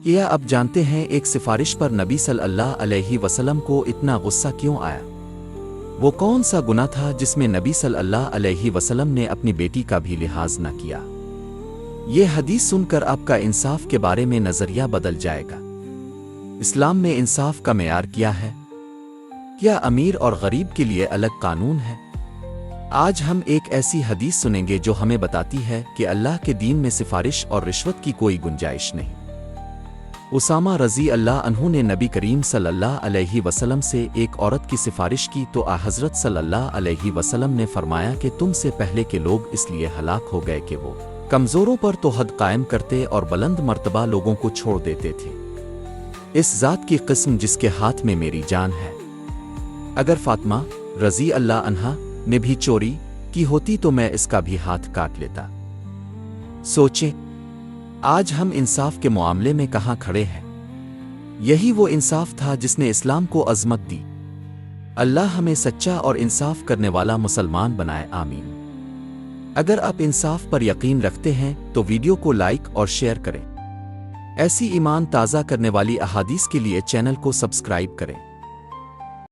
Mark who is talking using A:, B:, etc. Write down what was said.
A: کیا اب جانتے ہیں ایک سفارش پر نبی صلی اللہ علیہ وسلم کو اتنا غصہ کیوں آیا؟ وہ کون سا گناہ تھا جس میں نبی صلی اللہ علیہ وسلم نے اپنی بیٹی کا بھی لحاظ نہ کیا؟ یہ حدیث سن کر آپ کا انصاف کے بارے میں نظریہ بدل جائے گا۔ اسلام میں انصاف کا معیار کیا ہے؟ کیا امیر اور غریب کے لیے الگ قانون ہے؟ آج ہم ایک ایسی حدیث سنیں گے جو ہمیں بتاتی ہے کہ اللہ کے دین میں سفارش اور رشوت کی کوئی گنجائش نہیں۔ اسامہ رضی اللہ عنہ نے نبی کریم صلی اللہ علیہ وسلم سے ایک عورت کی سفارش کی تو حضرت صلی اللہ علیہ وسلم نے فرمایا کہ تم سے پہلے کے لوگ اس لیے ہلاک ہو گئے کہ وہ کمزوروں پر تو حد قائم کرتے اور بلند مرتبہ لوگوں کو چھوڑ دیتے تھے۔ اس ذات کی قسم جس کے ہاتھ میں میری جان ہے، اگر فاطمہ رضی اللہ عنہا نے بھی چوری کی ہوتی تو میں اس کا بھی ہاتھ کاٹ لیتا۔ سوچیں، آج ہم انصاف کے معاملے میں کہاں کھڑے ہیں؟ یہی وہ انصاف تھا جس نے اسلام کو عظمت دی۔ اللہ ہمیں سچا اور انصاف کرنے والا مسلمان بنائے، آمین۔ اگر آپ انصاف پر یقین رکھتے ہیں تو ویڈیو کو لائک اور شیئر کریں۔ ایسی ایمان تازہ کرنے والی احادیث کے لیے چینل کو سبسکرائب کریں۔